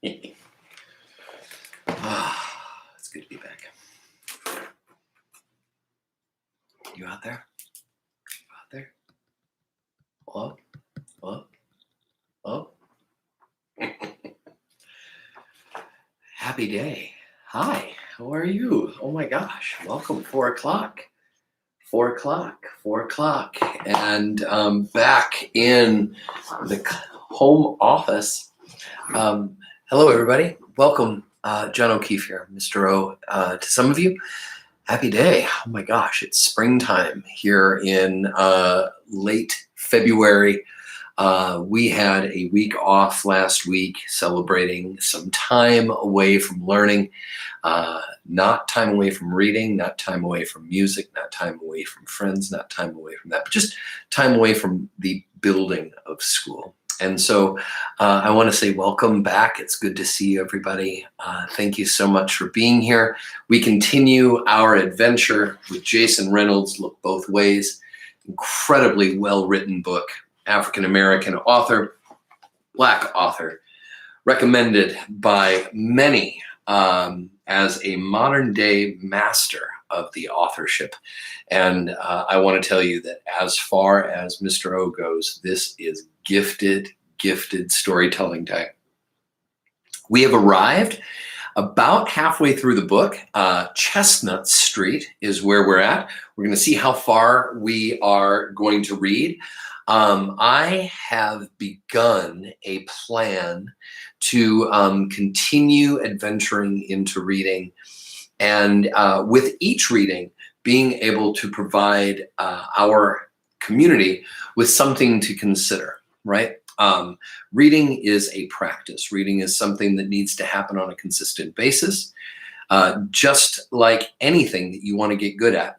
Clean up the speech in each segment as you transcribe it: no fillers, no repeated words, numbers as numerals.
It's good to be back. You out there? You out there? Hello? Hello? Hello? Happy day. Hi, how are you? Oh my gosh, welcome, 4 o'clock. 4 o'clock, 4 o'clock. And back in the home office. Hello, everybody. Welcome, John O'Keefe here, Mr. O. To some of you, happy day. Oh my gosh, it's springtime here in late February. We had a week off last week celebrating some time away from learning, not time away from reading, not time away from music, not time away from friends, not time away from that, but just time away from the building of school. And so I want to say welcome back. It's good to see everybody. Thank you so much for being here. We continue our adventure with Jason Reynolds, Look Both Ways. Incredibly well-written book, African-American author, Black author, recommended by many as a modern-day master of the authorship. And I want to tell you that as far as Mr. O goes, this is gifted storytelling time. We have arrived about halfway through the book. Chestnut Street is where we're at. We're going to see how far we are going to read. I have begun a plan to continue adventuring into reading, and with each reading being able to provide our community with something to consider, right? Reading is a practice. Reading is something that needs to happen on a consistent basis. Just like anything that you want to get good at,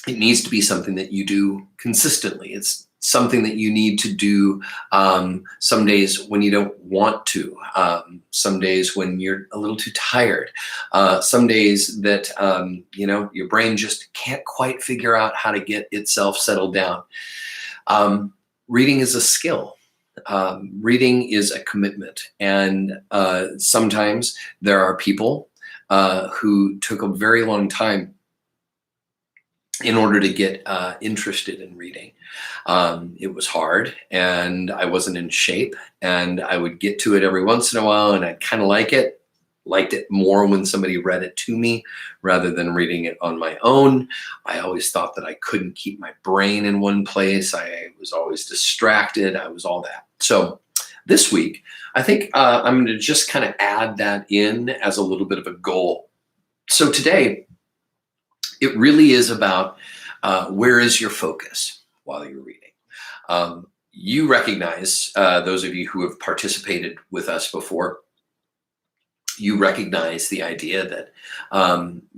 it needs to be something that you do consistently. It's something that you need to do some days when you don't want to, some days when you're a little too tired, some days that your brain just can't quite figure out how to get itself settled down. Reading is a skill. Reading is a commitment. And sometimes there are people who took a very long time in order to get interested in reading. It was hard, and I wasn't in shape, and I would get to it every once in a while, and I'd kind of liked it more when somebody read it to me rather than reading it on my own. I always thought that I couldn't keep my brain in one place. I was always distracted. I was all that. So this week, I think I'm going to just kind of add that in as a little bit of a goal. So today, it really is about where is your focus while you're reading. You recognize, those of you who have participated with us before, you recognize the idea that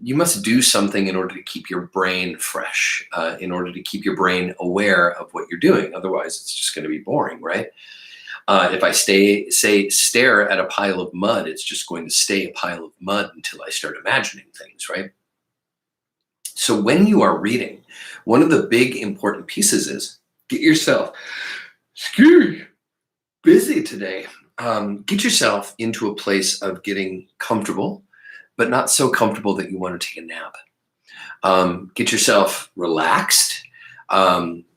you must do something in order to keep your brain fresh, in order to keep your brain aware of what you're doing. Otherwise, it's just going to be boring, right? If I stare at a pile of mud, it's just going to stay a pile of mud until I start imagining things, right? So when you are reading, one of the big important pieces is get yourself busy today. Get yourself into a place of getting comfortable, but not so comfortable that you want to take a nap. Get yourself relaxed.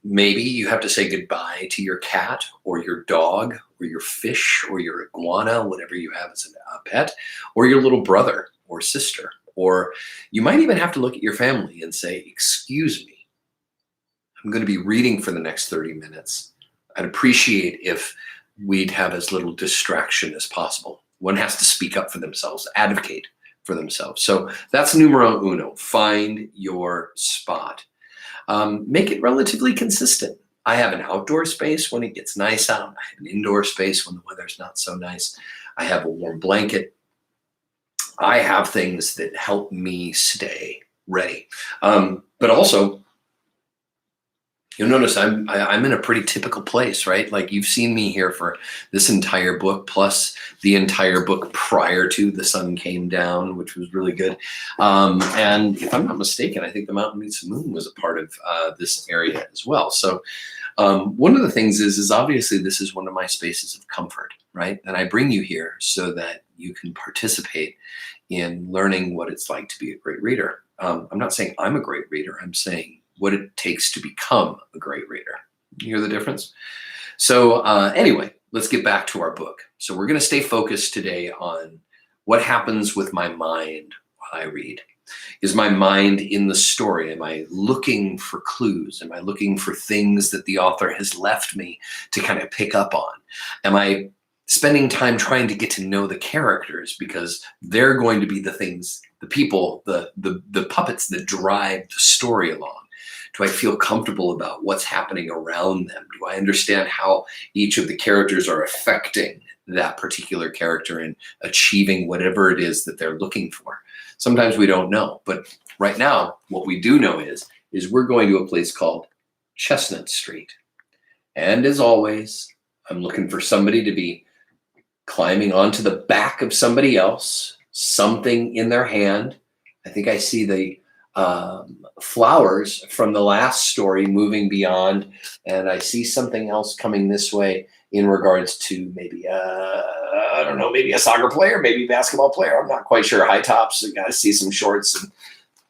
Maybe you have to say goodbye to your cat or your dog or your fish or your iguana, whatever you have as a pet, or your little brother or sister. Or you might even have to look at your family and say, excuse me, I'm going to be reading for the next 30 minutes. I'd appreciate if we'd have as little distraction as possible. One has to speak up for themselves, advocate for themselves. So that's numero uno. Find your spot. Make it relatively consistent. I have an outdoor space when it gets nice out. I have an indoor space when the weather's not so nice. I have a warm blanket. I have things that help me stay ready. But also, you'll notice I'm in a pretty typical place, right? Like you've seen me here for this entire book, plus the entire book prior to The Sun Came Down, which was really good. And if I'm not mistaken, I think The Mountain Meets the Moon was a part of this area as well. So one of the things is obviously this is one of my spaces of comfort. right? And I bring you here so that you can participate in learning what it's like to be a great reader. I'm not saying I'm a great reader. I'm saying what it takes to become a great reader. You hear the difference? So anyway, let's get back to our book. So we're going to stay focused today on what happens with my mind while I read. Is my mind in the story? Am I looking for clues? Am I looking for things that the author has left me to kind of pick up on? Am I spending time trying to get to know the characters because they're going to be the things, the people, the puppets that drive the story along? Do I feel comfortable about what's happening around them? Do I understand how each of the characters are affecting that particular character and achieving whatever it is that they're looking for? Sometimes we don't know, but right now, what we do know is we're going to a place called Chestnut Street. And as always, I'm looking for somebody to be climbing onto the back of somebody else, something in their hand. I think I see the flowers from the last story moving beyond, and I see something else coming this way in regards to maybe I don't know, maybe a soccer player, maybe a basketball player. I'm not quite sure. High tops. I got to see some shorts.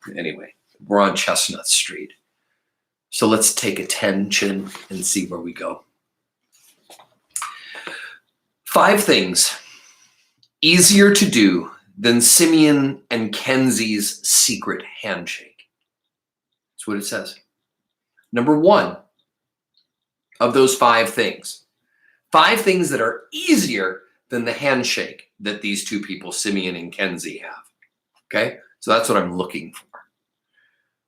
And anyway, we're on Chestnut Street. So let's take attention and see where we go. 5 things easier to do than Simeon and Kenzi's secret handshake. That's what it says. Number 1 of those 5 things. 5 things that are easier than the handshake that these 2 people, Simeon and Kenzi, have. Okay? So that's what I'm looking for.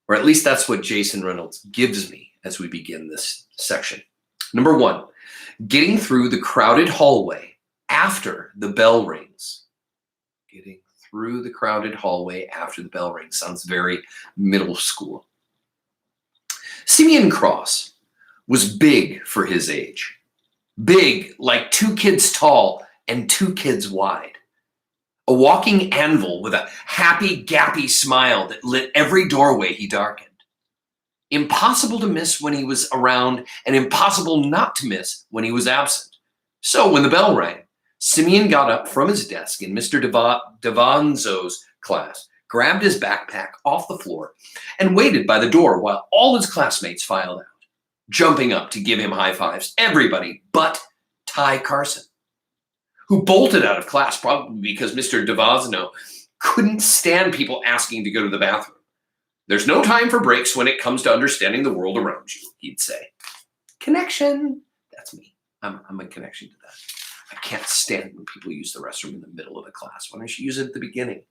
Or at least that's what Jason Reynolds gives me as we begin this section. Number 1, getting through the crowded hallway after the bell rings. Getting through the crowded hallway after the bell rings. Sounds very middle school. Simeon Cross was big for his age. Big, like 2 kids tall and 2 kids wide. A walking anvil with a happy, gappy smile that lit every doorway he darkened. Impossible to miss when he was around and impossible not to miss when he was absent. So when the bell rang, Simeon got up from his desk in Mr. Devanzo's class, grabbed his backpack off the floor, and waited by the door while all his classmates filed out, jumping up to give him high fives. Everybody but Ty Carson, who bolted out of class probably because Mr. Devanzo couldn't stand people asking to go to the bathroom. There's no time for breaks when it comes to understanding the world around you, he'd say. Connection. That's me. I'm a connection to that. I can't stand when people use the restroom in the middle of the class. Why don't you use it at the beginning?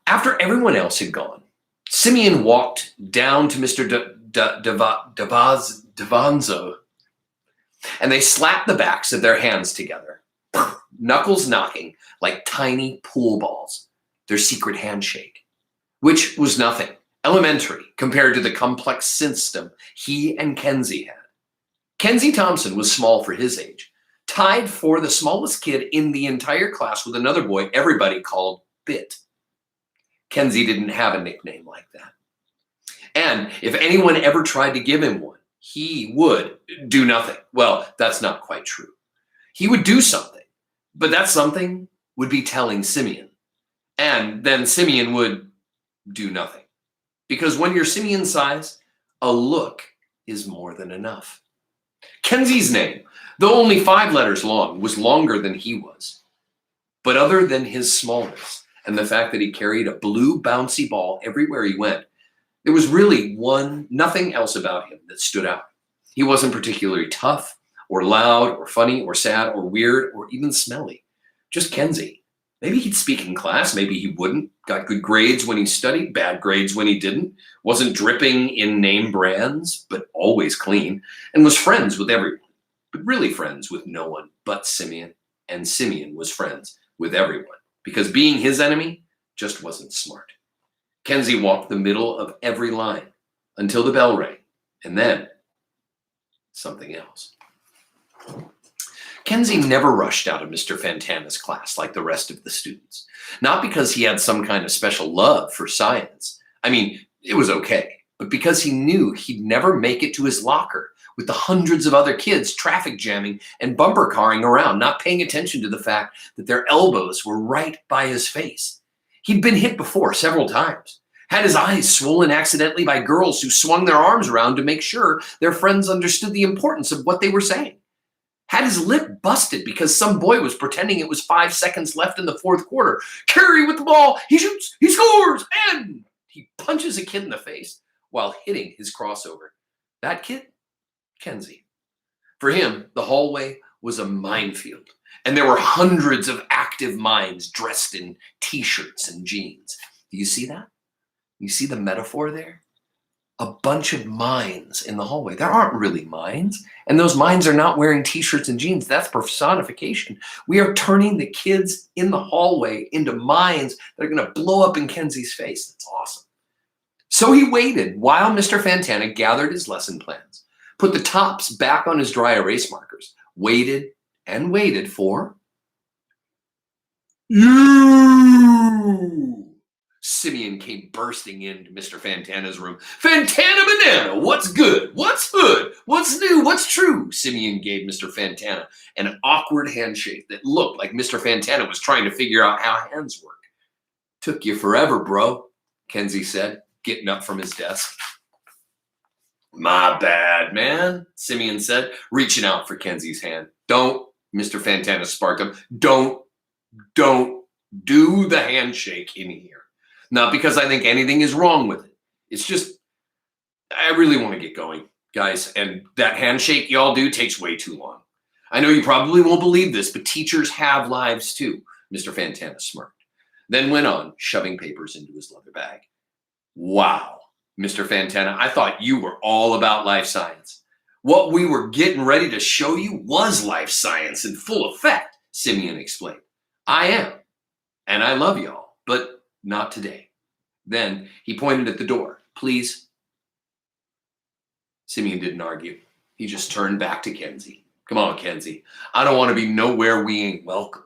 After everyone else had gone, Simeon walked down to Mr. Devanzo, and they slapped the backs of their hands together, knuckles knocking like tiny pool balls, their secret handshake, which was nothing, elementary compared to the complex system he and Kenzi had. Kenzi Thompson was small for his age, tied for the smallest kid in the entire class with another boy everybody called Bit. Kenzi didn't have a nickname like that. And if anyone ever tried to give him one, he would do nothing. Well, that's not quite true. He would do something, but that something would be telling Simeon. And then Simeon would do nothing. Because when you're Simeon's size, a look is more than enough. Kenzi's name, though only 5 letters long, was longer than he was. But other than his smallness and the fact that he carried a blue bouncy ball everywhere he went, there was really nothing else about him that stood out. He wasn't particularly tough or loud or funny or sad or weird or even smelly. Just Kenzi. Maybe he'd speak in class, maybe he wouldn't. Got good grades when he studied, bad grades when he didn't. Wasn't dripping in name brands, but always clean. And was friends with everyone, but really friends with no one but Simeon. And Simeon was friends with everyone because being his enemy just wasn't smart. Kenzi walked the middle of every line until the bell rang, and then something else. Kenzi never rushed out of Mr. Fantana's class like the rest of the students. Not because he had some kind of special love for science. I mean, it was okay. But because he knew he'd never make it to his locker with the hundreds of other kids traffic jamming and bumper carring around, not paying attention to the fact that their elbows were right by his face. He'd been hit before several times, had his eyes swollen accidentally by girls who swung their arms around to make sure their friends understood the importance of what they were saying. Had his lip busted because some boy was pretending it was 5 seconds left in the fourth quarter. Curry with the ball, he shoots, he scores, and he punches a kid in the face while hitting his crossover. That kid? Kenzi. For him, the hallway was a minefield, and there were hundreds of active minds dressed in t-shirts and jeans. Do you see that? You see the metaphor there? A bunch of minds in the hallway. There aren't really minds, and those minds are not wearing t-shirts and jeans. That's personification. We are turning the kids in the hallway into minds that are going to blow up in Kenzi's face. That's awesome. So he waited while Mr. Fantana gathered his lesson plans, put the tops back on his dry erase markers, waited and waited for you. Simeon came bursting into Mr. Fantana's room. Fantana Banana, what's good? What's hood? What's new? What's true? Simeon gave Mr. Fantana an awkward handshake that looked like Mr. Fantana was trying to figure out how hands work. Took you forever, bro, Kenzi said, getting up from his desk. My bad, man, Simeon said, reaching out for Kenzi's hand. Don't, Mr. Fantana sparked up. Don't do the handshake in here. Not because I think anything is wrong with it. It's just, I really want to get going, guys. And that handshake y'all do takes way too long. I know you probably won't believe this, but teachers have lives too, Mr. Fantana smirked. Then went on, shoving papers into his leather bag. Wow, Mr. Fantana, I thought you were all about life science. What we were getting ready to show you was life science in full effect, Simeon explained. I am, and I love y'all, but not today. Then he pointed at the door. Please. Simeon didn't argue. He just turned back to Kenzi. Come on, Kenzi. I don't want to be nowhere we ain't welcome.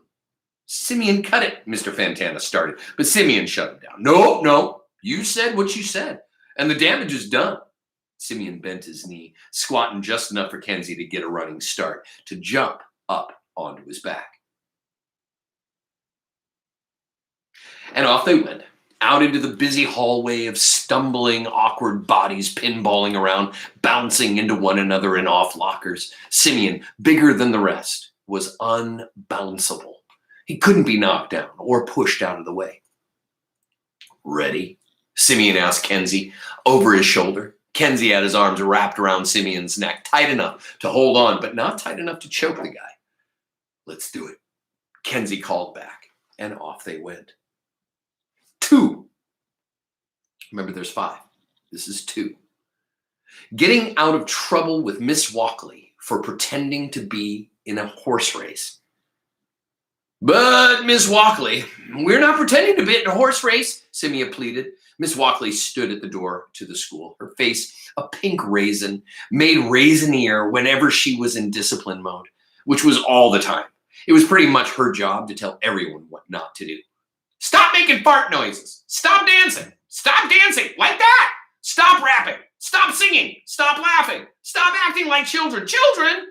Simeon, cut it, Mr. Fantana started, but Simeon shut him down. No. You said what you said, and the damage is done. Simeon bent his knee, squatting just enough for Kenzi to get a running start, to jump up onto his back. And off they went, out into the busy hallway of stumbling, awkward bodies pinballing around, bouncing into one another in off lockers. Simeon, bigger than the rest, was unbounceable. He couldn't be knocked down or pushed out of the way. Ready? Simeon asked Kenzi over his shoulder. Kenzi had his arms wrapped around Simeon's neck, tight enough to hold on, but not tight enough to choke the guy. Let's do it, Kenzi called back, and off they went. 2. Remember, there's 5. This is 2. Getting out of trouble with Miss Walkley for pretending to be in a horse race. But, Miss Walkley, we're not pretending to be in a horse race, Simeon pleaded. Miss Walkley stood at the door to the school, her face a pink raisin, made raisinier whenever she was in discipline mode, which was all the time. It was pretty much her job to tell everyone what not to do. Stop making fart noises. Stop dancing. Stop dancing like that. Stop rapping. Stop singing. Stop laughing. Stop acting like children. Children?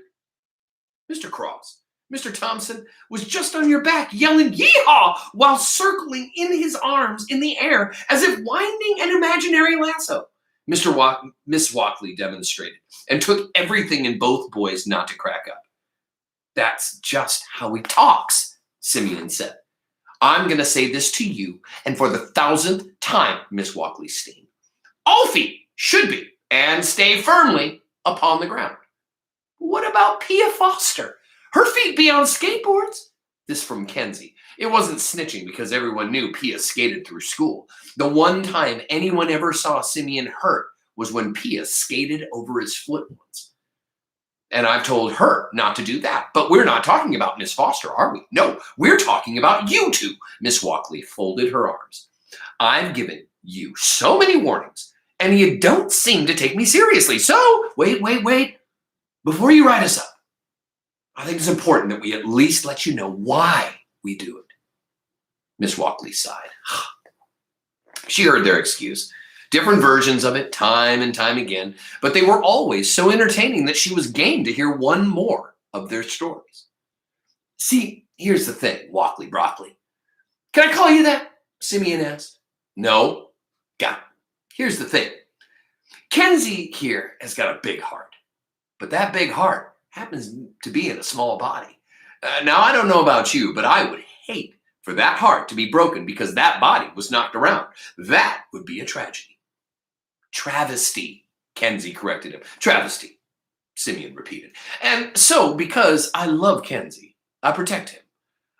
Mr. Cross, Mr. Thompson was just on your back yelling yeehaw while circling in his arms in the air as if winding an imaginary lasso. Miss Walkley demonstrated and took everything in both boys not to crack up. That's just how he talks, Simeon said. I'm going to say this to you, and for the 1,000th time, Miss Walkley steamed. All feet should be, and stay firmly upon the ground. What about Pia Foster? Her feet be on skateboards. This from Kenzi. It wasn't snitching because everyone knew Pia skated through school. The one time anyone ever saw Simeon hurt was when Pia skated over his foot once. And I've told her not to do that. But we're not talking about Miss Foster, are we? No, we're talking about you two. Miss Walkley folded her arms. I've given you so many warnings, and you don't seem to take me seriously. So, wait. Before you write us up, I think it's important that we at least let you know why we do it. Miss Walkley sighed. She heard their excuse. Different versions of it, time and time again, but they were always so entertaining that she was game to hear one more of their stories. See, here's the thing, Walkley Broccoli. Can I call you that? Simeon asked. No. Got it. Here's the thing. Kenzi here has got a big heart, but that big heart happens to be in a small body. Now, I don't know about you, but I would hate for that heart to be broken because that body was knocked around. That would be a tragedy. Travesty, Kenzi corrected him. Travesty, Simeon repeated. And so, because I love Kenzi, I protect him.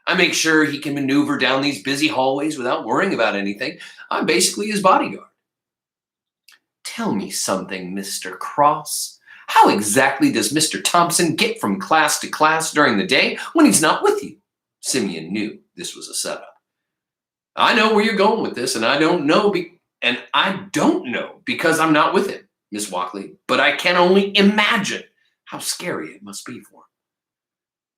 I make sure he can maneuver down these busy hallways without worrying about anything. I'm basically his bodyguard. Tell me something, Mr. Cross. How exactly does Mr. Thompson get from class to class during the day when he's not with you? Simeon knew this was a setup. I know where you're going with this, and I don't know because I'm not with him, Miss Walkley, but I can only imagine how scary it must be for him.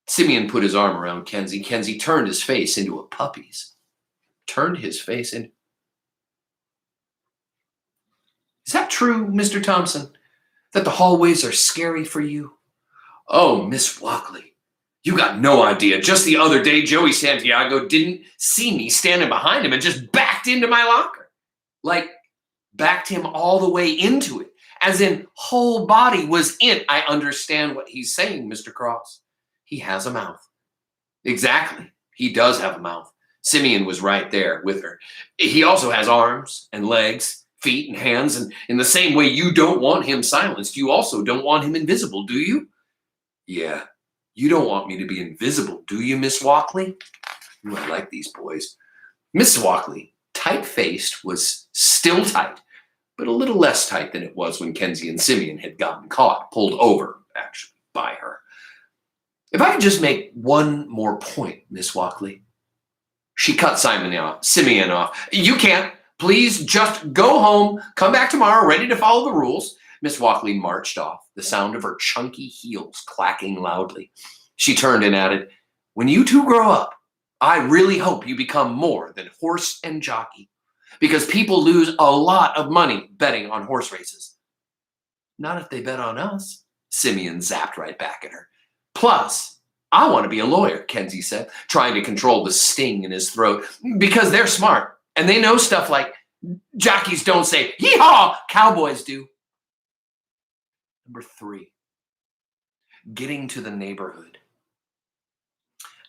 Simeon put his arm around Kenzi. Kenzi turned his face into a puppy's. Is that true, Mr. Thompson, that the hallways are scary for you? Oh, Miss Walkley, you got no idea. Just the other day, Joey Santiago didn't see me standing behind him and just backed into my locker. Like, backed him all the way into it, as in whole body was in. I understand what he's saying, Mr. Cross. He has a mouth. Exactly. He does have a mouth. Simeon was right there with her. He also has arms and legs, feet and hands, and in the same way you don't want him silenced, you also don't want him invisible, do you? Yeah. You don't want me to be invisible, do you, Miss Walkley? Ooh, I like these boys. Miss Walkley, tight-faced, was still tight, but a little less tight than it was when Kenzi and Simeon had gotten caught, pulled over, actually, by her. If I could just make one more point, Miss Walkley. She cut Simeon off. You can't. Please just go home, come back tomorrow, ready to follow the rules. Miss Walkley marched off, the sound of her chunky heels clacking loudly. She turned and added, when you two grow up, I really hope you become more than horse and jockey, because people lose a lot of money betting on horse races. Not if they bet on us, Simeon zapped right back at her. Plus, I want to be a lawyer, Kenzi said, trying to control the sting in his throat, because they're smart, and they know stuff like jockeys don't say, yee-haw, cowboys do. Number 3, getting to the neighborhood.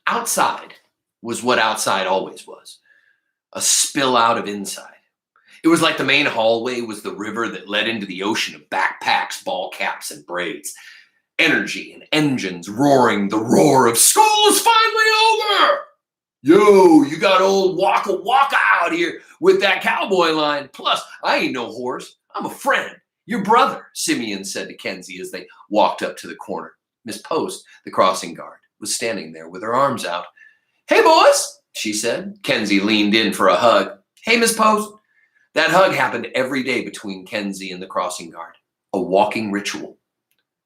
Outside was what outside always was, a spill out of inside. It was like the main hallway was the river that led into the ocean of backpacks, ball caps, and braids. Energy and engines roaring, the roar of school is finally over. Yo, you got old Waka Waka out here with that cowboy line. Plus, I ain't no horse. I'm a friend. Your brother, Simeon said to Kenzi as they walked up to the corner. Miss Post, the crossing guard, was standing there with her arms out. Hey, boys, she said. Kenzi leaned in for a hug. Hey, Miss Post. That hug happened every day between Kenzi and the crossing guard, a walking ritual.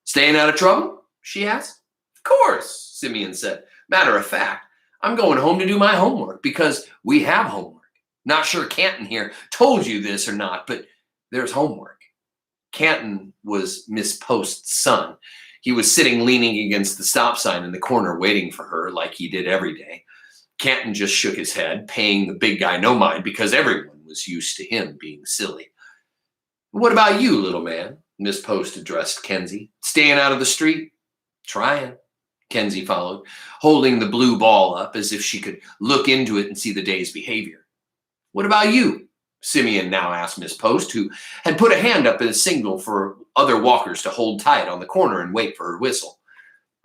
Staying out of trouble? She asked. Of course, Simeon said. Matter of fact, I'm going home to do my homework because we have homework. Not sure Canton here told you this or not, but there's homework. Canton was Miss Post's son. He was sitting leaning against the stop sign in the corner waiting for her like he did every day. Canton just shook his head, paying the big guy no mind because everyone was used to him being silly. What about you, little man? Miss Post addressed Kenzi. Staying out of the street? Trying. Kenzi followed, holding the blue ball up as if she could look into it and see the day's behavior. What about you? Simeon now asked Miss Post, who had put a hand up as a signal for other walkers to hold tight on the corner and wait for her whistle.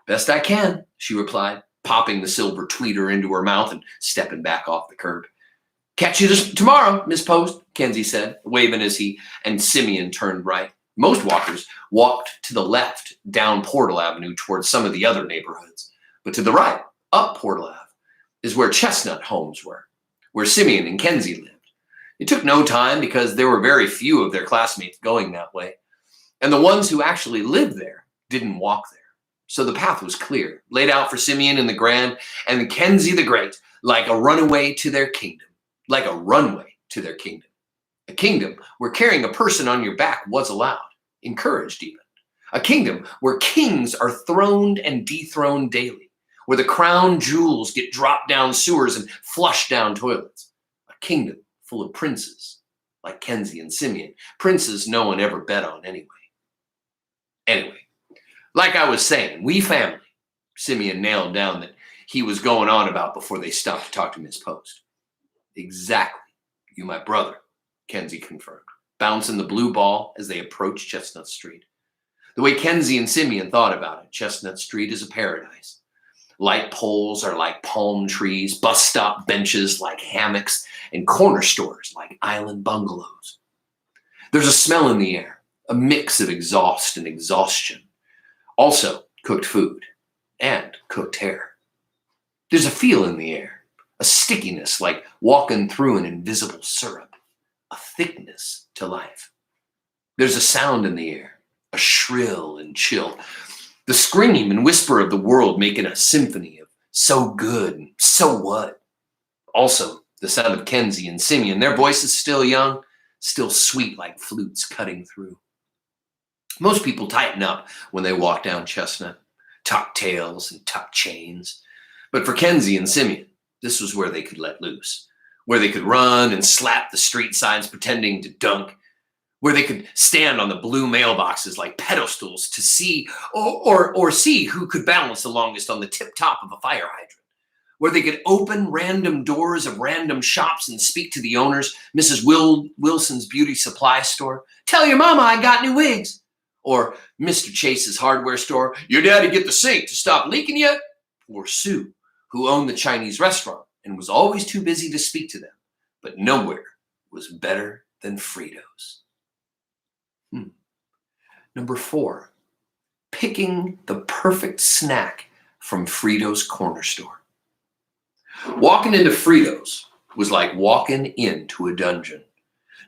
Best I can, she replied, popping the silver tweeter into her mouth and stepping back off the curb. Catch you tomorrow, Miss Post, Kenzi said, waving as he and Simeon turned right. Most walkers walked to the left down Portal Avenue towards some of the other neighborhoods. But to the right, up Portal Ave, is where Chestnut homes were, where Simeon and Kenzi lived. It took no time because there were very few of their classmates going that way. And the ones who actually lived there didn't walk there. So the path was clear, laid out for Simeon and the Grand and Kenzi the Great, like a runaway to their kingdom, like a runway to their kingdom. A kingdom where carrying a person on your back was allowed, encouraged even. A kingdom where kings are throned and dethroned daily, where the crown jewels get dropped down sewers and flushed down toilets. A kingdom full of princes, like Kenzi and Simeon, princes no one ever bet on anyway. Anyway, like I was saying, we family, Simeon nailed down that he was going on about before they stopped to talk to Miss Post. Exactly. You, my brother, Kenzi confirmed, bouncing the blue ball as they approached Chestnut Street. The way Kenzi and Simeon thought about it, Chestnut Street is a paradise. Light poles are like palm trees, bus stop benches like hammocks, and corner stores like island bungalows. There's a smell in the air, a mix of exhaust and exhaustion. Also, cooked food and cooked hair. There's a feel in the air, a stickiness like walking through an invisible syrup, a thickness to life. There's a sound in the air, a shrill and chill, the scream and whisper of the world making a symphony of so good and so what. Also, the sound of Kenzi and Simeon, their voices still young, still sweet like flutes cutting through. Most people tighten up when they walk down Chestnut, tuck tails and tuck chains. But for Kenzi and Simeon, this was where they could let loose, where they could run and slap the street signs pretending to dunk, where they could stand on the blue mailboxes like pedestals to see or see who could balance the longest on the tip top of a fire hydrant, where they could open random doors of random shops and speak to the owners, Mrs. Wilson's beauty supply store, tell your mama I got new wigs, or Mr. Chase's hardware store, your daddy get the sink to stop leaking yet, or Sue, who owned the Chinese restaurant and was always too busy to speak to them, but nowhere was better than Fritos. Number 4, picking the perfect snack from Frito's corner store. Walking into Frito's was like walking into a dungeon.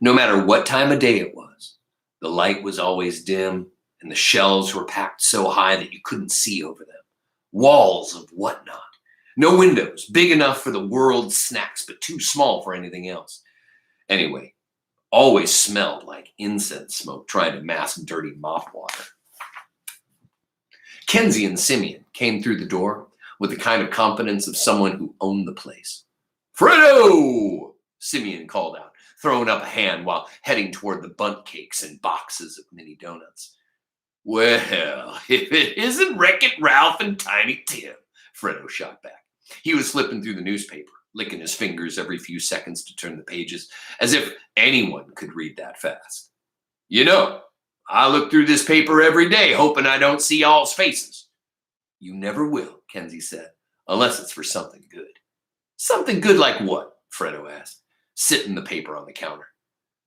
No matter what time of day it was, the light was always dim and the shelves were packed so high that you couldn't see over them. Walls of whatnot. No windows, big enough for the world's snacks, but too small for anything else. Anyway, always smelled like incense smoke trying to mask dirty mop water. Kenzi and Simeon came through the door with the kind of confidence of someone who owned the place. Fredo! Simeon called out, throwing up a hand while heading toward the bundt cakes and boxes of mini donuts. Well, if it isn't Wreck-It Ralph and Tiny Tim, Fredo shot back. He was flipping through the newspaper, licking his fingers every few seconds to turn the pages, as if anyone could read that fast. You know, I look through this paper every day, hoping I don't see y'all's faces. You never will, Kenzi said, unless it's for something good. Something good like what? Fredo asked, sitting the paper on the counter.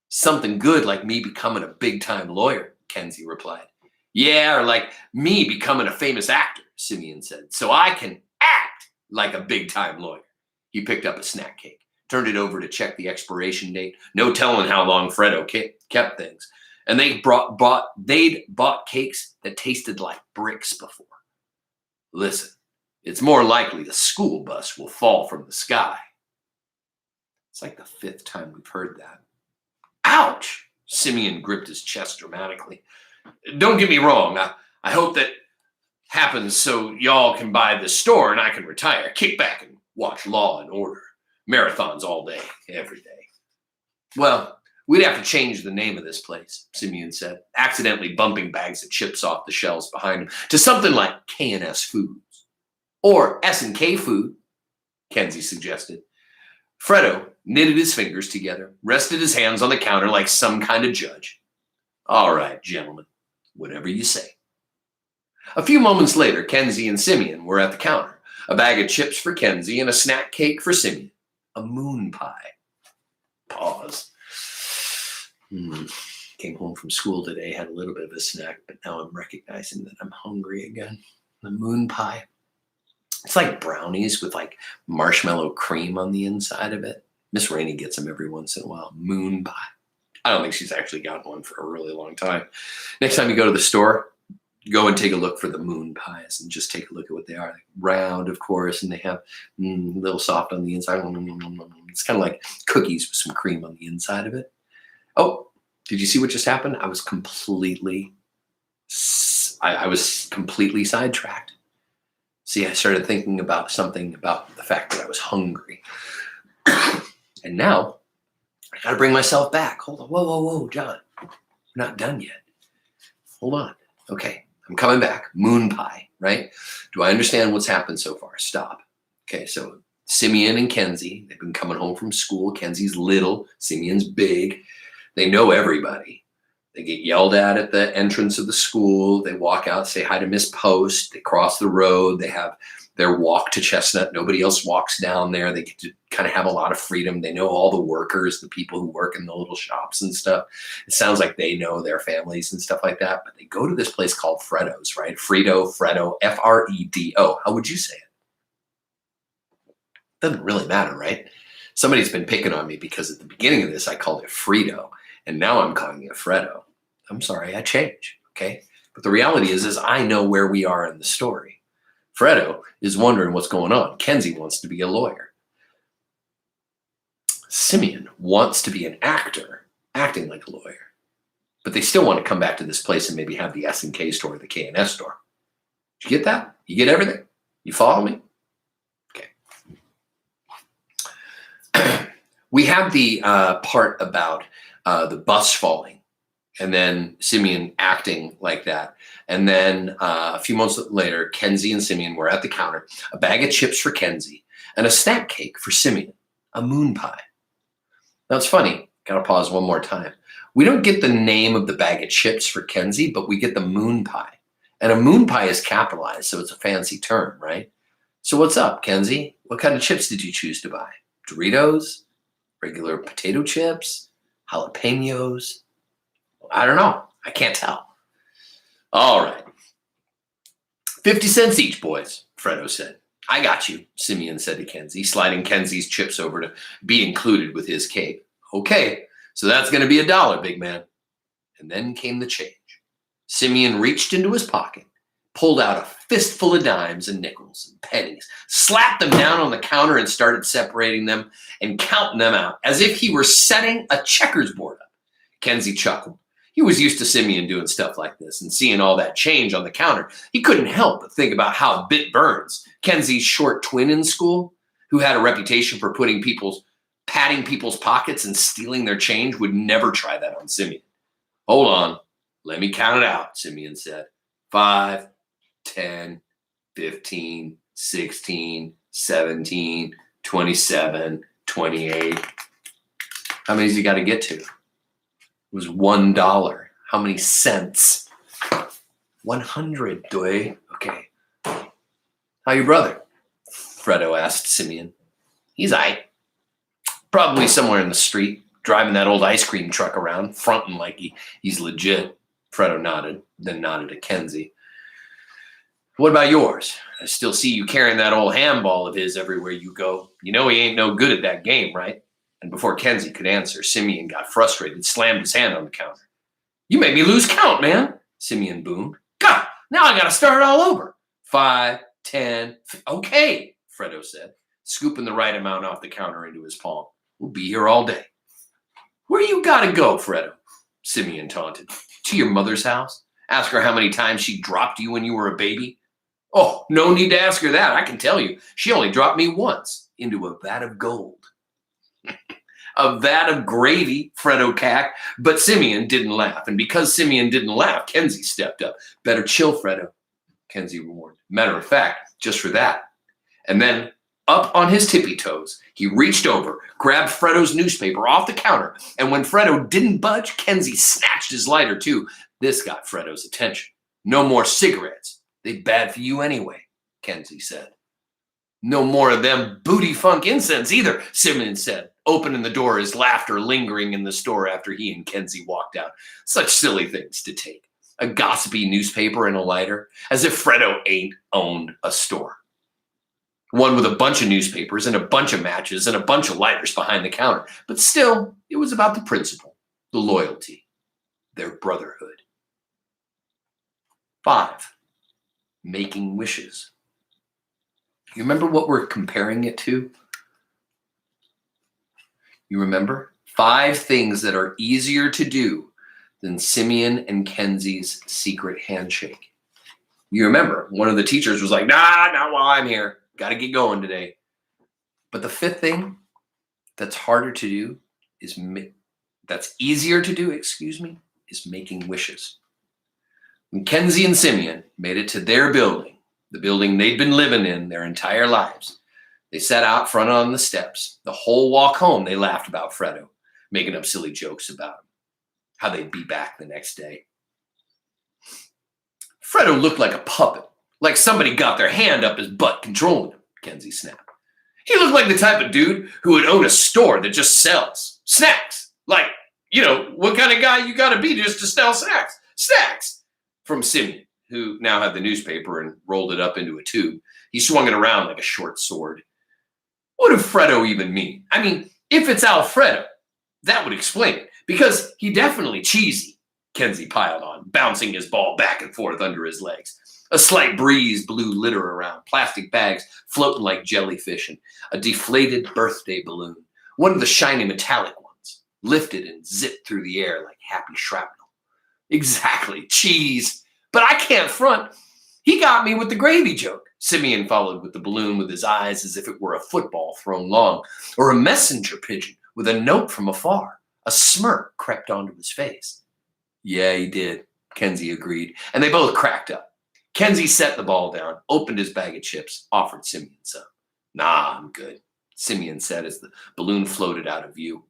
Something good like me becoming a big-time lawyer, Kenzi replied. Yeah, or like me becoming a famous actor, Simeon said, so I can act like a big-time lawyer. He picked up a snack cake, turned it over to check the expiration date. No telling how long Fredo kept things. And they'd bought cakes that tasted like bricks before. Listen, it's more likely a school bus will fall from the sky. It's like the 5th time we've heard that. Ouch! Simeon gripped his chest dramatically. Don't get me wrong. I hope that happens so y'all can buy this store and I can retire, kick back and watch Law and Order. Marathons all day, every day. Well, we'd have to change the name of this place, Simeon said, accidentally bumping bags of chips off the shelves behind him, to something like K&S Foods. Or S&K Food, Kenzi suggested. Fredo knitted his fingers together, rested his hands on the counter like some kind of judge. All right, gentlemen, whatever you say. A few moments later, Kenzi and Simeon were at the counter. A bag of chips for Kenzi and a snack cake for Simeon. A moon pie. Pause. Came home from school today, had a little bit of a snack, but now I'm recognizing that I'm hungry again. The moon pie. It's like brownies with like marshmallow cream on the inside of it. Miss Rainey gets them every once in a while. Moon pie. I don't think she's actually gotten one for a really long time. Next time you go to the store, go and take a look for the moon pies and just take a look at what they are. Like round, of course, and they have a little soft on the inside. It's kind of like cookies with some cream on the inside of it. Oh, did you see what just happened? I was completely sidetracked. See, I started thinking about something about the fact that I was hungry. And now I got to bring myself back. Hold on. Whoa, John. We're not done yet. Hold on. Okay, I'm coming back. Moon pie, right? Do I understand what's happened so far? Stop. Okay, so Simeon and Kenzi, they've been coming home from school. Kenzi's little, Simeon's big. They know everybody. They get yelled at the entrance of the school. They walk out, say hi to Miss Post. They cross the road. They have their walk to Chestnut. Nobody else walks down there. They get to kind of have a lot of freedom. They know all the workers, the people who work in the little shops and stuff. It sounds like they know their families and stuff like that. But they go to this place called Freddo's, right? Fredo, F-R-E-D-O. How would you say it? Doesn't really matter, right? Somebody's been picking on me because at the beginning of this, I called it Frito. And now I'm calling it Freddo. I'm sorry, I change, okay? But the reality is I know where we are in the story. Freddo is wondering what's going on. Kenzi wants to be a lawyer. Simeon wants to be an actor, acting like a lawyer. But they still want to come back to this place and maybe have the S&K store or the K&S store. Did you get that? You get everything? You follow me? Okay. We have the part about the bus falling, and then Simeon acting like that. And then a few months later, Kenzi and Simeon were at the counter, a bag of chips for Kenzi and a snack cake for Simeon, a moon pie. Now it's funny, gotta pause one more time. We don't get the name of the bag of chips for Kenzi, but we get the moon pie. And a moon pie is capitalized, so it's a fancy term, right? So what's up, Kenzi? What kind of chips did you choose to buy? Doritos? Regular potato chips? Jalapenos? I don't know. I can't tell. All right. 50 cents each, boys, Freddo said. I got you, Simeon said to Kenzi, sliding Kenzi's chips over to be included with his cake. Okay, so that's going to be $1, big man. And then came the change. Simeon reached into his pocket, pulled out a fistful of dimes and nickels and pennies, slapped them down on the counter and started separating them and counting them out as if he were setting a checkers board up. Kenzi chuckled. He was used to Simeon doing stuff like this and seeing all that change on the counter. He couldn't help but think about how Bit Burns, Kenzi's short twin in school, who had a reputation for patting people's pockets and stealing their change, would never try that on Simeon. Hold on. Let me count it out, Simeon said. 5, 10, 15, 16, 17, 27, 28. How many's he got to get to? It was $1. How many cents? 100, doy. Okay. How your brother? Freddo asked Simeon. He's aight. Probably somewhere in the street, driving that old ice cream truck around, fronting like he's legit. Freddo nodded, then nodded to Kenzi. What about yours? I still see you carrying that old handball of his everywhere you go. You know he ain't no good at that game, right? And before Kenzi could answer, Simeon got frustrated, slammed his hand on the counter. You made me lose count, man, Simeon boomed. God, now I gotta start all over. 5, 10, okay, Freddo said, scooping the right amount off the counter into his palm. We'll be here all day. Where you gotta go, Freddo? Simeon taunted. To your mother's house? Ask her how many times she dropped you when you were a baby? Oh, no need to ask her that. I can tell you. She only dropped me once into a vat of gold. A vat of gravy, Freddo cacked, but Simeon didn't laugh. And because Simeon didn't laugh, Kenzi stepped up. Better chill, Freddo, Kenzi warned. Matter of fact, just for that. And then, up on his tippy toes, he reached over, grabbed Freddo's newspaper off the counter, and when Freddo didn't budge, Kenzi snatched his lighter too. This got Freddo's attention. No more cigarettes. They're bad for you anyway, Kenzi said. No more of them booty funk incense either, Simeon said, opening the door, his laughter lingering in the store after he and Kenzi walked out. Such silly things to take. A gossipy newspaper and a lighter, as if Freddo ain't owned a store. One with a bunch of newspapers and a bunch of matches and a bunch of lighters behind the counter. But still, it was about the principle, the loyalty, their brotherhood. 5, making wishes. You remember what we're comparing it to? You remember? 5 things that are easier to do than Simeon and Kenzi's secret handshake. You remember, one of the teachers was like, nah, not while I'm here. Got to get going today. But the 5th thing that's harder to do is, that's easier to do, is making wishes. When Kenzi and Simeon made it to their building, the building they'd been living in their entire lives, they sat out front on the steps. The whole walk home, they laughed about Fredo, making up silly jokes about him, how they'd be back the next day. Fredo looked like a puppet, like somebody got their hand up his butt controlling him, Kenzi snapped. He looked like the type of dude who would own a store that just sells snacks. Like, what kind of guy you got to be just to sell snacks? Snacks! From Simeon, who now had the newspaper and rolled it up into a tube. He swung it around like a short sword. What did Fredo even mean? I mean, if it's Alfredo, that would explain it, because he definitely cheesy, Kenzi piled on, bouncing his ball back and forth under his legs. A slight breeze blew litter around, plastic bags floating like jellyfish, and a deflated birthday balloon, one of the shiny metallic ones, lifted and zipped through the air like happy shrapnel. Exactly, cheese. But I can't front. He got me with the gravy joke. Simeon followed with the balloon with his eyes as if it were a football thrown long, or a messenger pigeon with a note from afar. A smirk crept onto his face. Yeah, he did, Kenzi agreed, and they both cracked up. Kenzi set the ball down, opened his bag of chips, offered Simeon some. Nah, I'm good, Simeon said as the balloon floated out of view.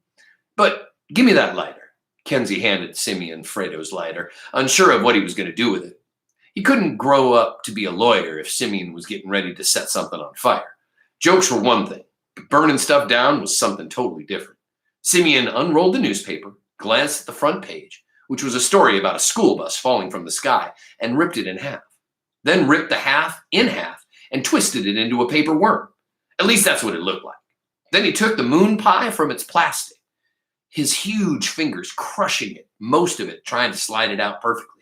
But give me that lighter. Kenzi handed Simeon Fredo's lighter, unsure of what he was going to do with it. He couldn't grow up to be a lawyer if Simeon was getting ready to set something on fire. Jokes were one thing, but burning stuff down was something totally different. Simeon unrolled the newspaper, glanced at the front page, which was a story about a school bus falling from the sky, and ripped it in half. Then ripped the half in half and twisted it into a paper worm. At least that's what it looked like. Then he took the moon pie from its plastic, his huge fingers crushing it, most of it trying to slide it out perfectly.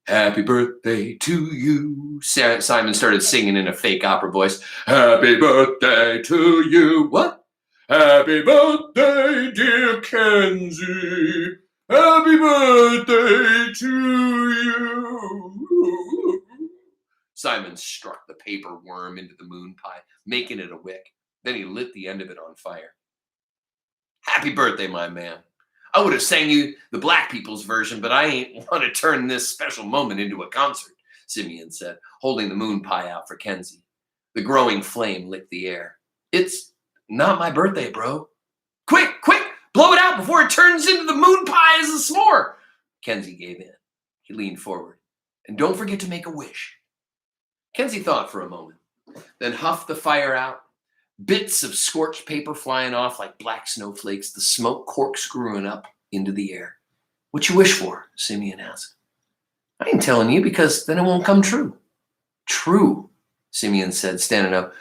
Happy birthday to you, Simon started singing in a fake opera voice. Happy birthday to you. What? Happy birthday, dear Kenzi. Happy birthday to you. Simon struck the paper worm into the moon pie, making it a wick. Then he lit the end of it on fire. Happy birthday, my man. I would have sang you the black people's version, but I ain't want to turn this special moment into a concert, Simeon said, holding the moon pie out for Kenzi. The growing flame licked the air. It's not my birthday, bro. Quick, blow it out before it turns into the moon pie as a s'more. Kenzi gave in. He leaned forward. And don't forget to make a wish. Kenzi thought for a moment, then huffed the fire out. Bits of scorched paper flying off like black snowflakes, the smoke corkscrewing up into the air. What you wish for? Simeon asked. I ain't telling you because then it won't come true. True, Simeon said, standing up.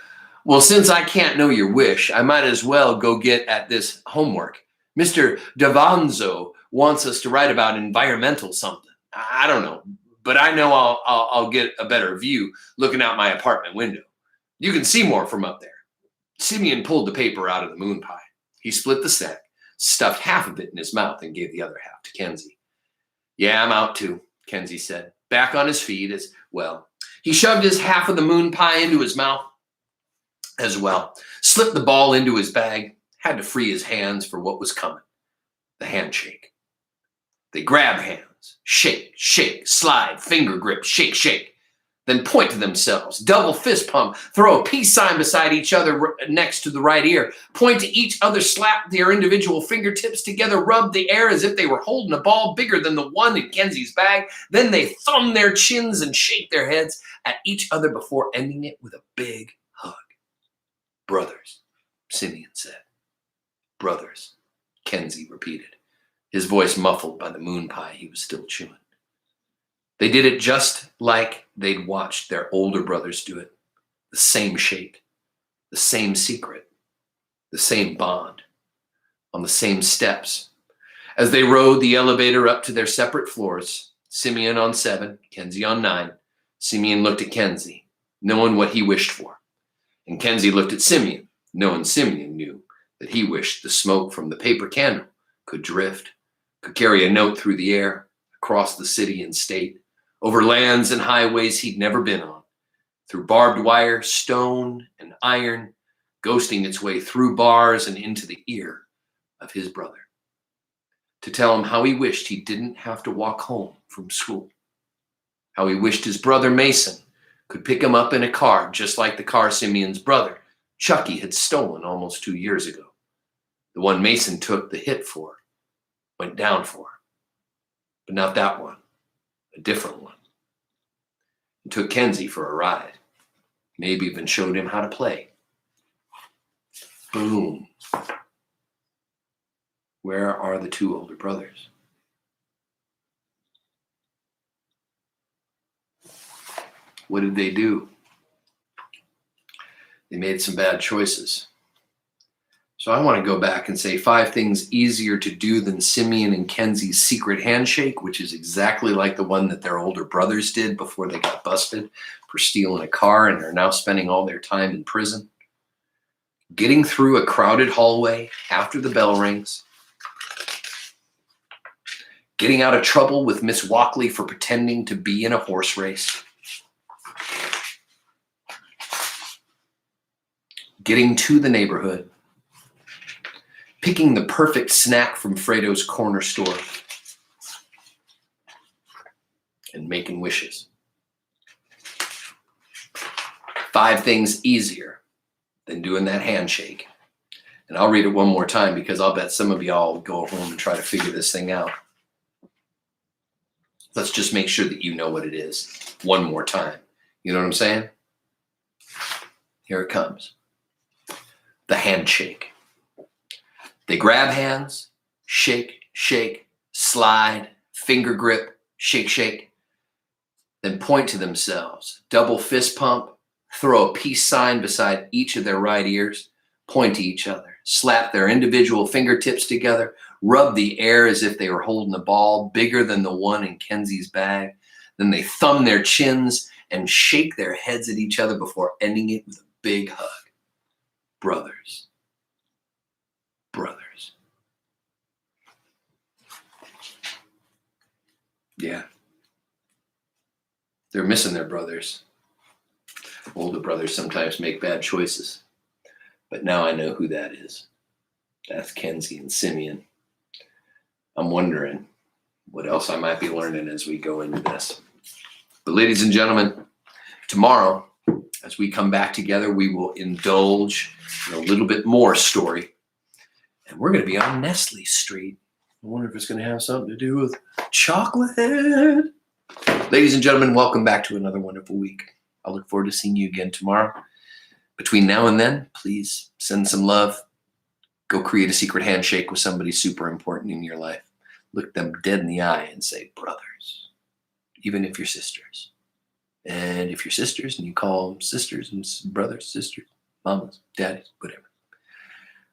Well, since I can't know your wish, I might as well go get at this homework. Mr. Davanzo wants us to write about environmental something. I don't know, but I know I'll get a better view looking out my apartment window. You can see more from up there. Simeon pulled the paper out of the moon pie. He split the sack, stuffed half of it in his mouth, and gave the other half to Kenzi. Yeah, I'm out too, Kenzi said, back on his feet as well. He shoved his half of the moon pie into his mouth as well, slipped the ball into his bag, had to free his hands for what was coming, the handshake. They grab hands, shake, slide, finger grip, shake. Then point to themselves, double fist pump, throw a peace sign beside each other next to the right ear, point to each other, slap their individual fingertips together, rub the air as if they were holding a ball bigger than the one in Kenzi's bag. Then they thumb their chins and shake their heads at each other before ending it with a big hug. Brothers, Simeon said. Brothers, Kenzi repeated, his voice muffled by the moon pie he was still chewing. They did it just like they'd watched their older brothers do it. The same shake, the same secret, the same bond, on the same steps. As they rode the elevator up to their separate floors, Simeon on 7, Kenzi on 9, Simeon looked at Kenzi, knowing what he wished for. And Kenzi looked at Simeon, knowing Simeon knew that he wished the smoke from the paper candle could drift, could carry a note through the air, across the city and state, over lands and highways he'd never been on, through barbed wire, stone, and iron, ghosting its way through bars and into the ear of his brother, to tell him how he wished he didn't have to walk home from school, how he wished his brother Mason could pick him up in a car just like the car Simeon's brother, Chucky, had stolen almost 2 years ago. The one Mason took the hit for, went down for. But not that one, a different one. And took Kenzi for a ride. Maybe even showed him how to play. Boom. Where are the two older brothers? What did they do? They made some bad choices. So I want to go back and say 5 things easier to do than Simeon and Kenzi's secret handshake, which is exactly like the one that their older brothers did before they got busted for stealing a car and are now spending all their time in prison. Getting through a crowded hallway after the bell rings. Getting out of trouble with Miss Walkley for pretending to be in a horse race. Getting to the neighborhood. Picking the perfect snack from Fredo's corner store. And making wishes. 5 things easier than doing that handshake. And I'll read it one more time because I'll bet some of y'all will go home and try to figure this thing out. Let's just make sure that you know what it is one more time. You know what I'm saying? Here it comes. The handshake. They grab hands, shake, shake, slide, finger grip, shake, shake, then point to themselves, double fist pump, throw a peace sign beside each of their right ears, point to each other, slap their individual fingertips together, rub the air as if they were holding a ball bigger than the one in Kenzi's bag. Then they thumb their chins and shake their heads at each other before ending it with a big hug. Brothers. Brothers. Yeah. They're missing their brothers. Older brothers sometimes make bad choices. But now I know who that is. That's Kenzi and Simeon. I'm wondering what else I might be learning as we go into this. But ladies and gentlemen, tomorrow, as we come back together, we will indulge in a little bit more story. And we're going to be on Nestle Street. I wonder if it's going to have something to do with chocolate. Ladies and gentlemen, welcome back to another wonderful week. I look forward to seeing you again tomorrow. Between now and then, please send some love. Go create a secret handshake with somebody super important in your life. Look them dead in the eye and say, brothers, even if you're sisters. And if you're sisters and you call them sisters and brothers, sisters, mamas, daddies, whatever.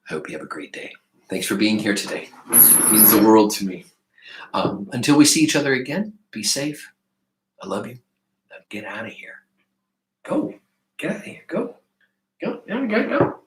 I hope you have a great day. Thanks for being here today. It means the world to me. Until we see each other again, be safe. I love you. Now get out of here. Go. Get out of here. Go. Go. Go.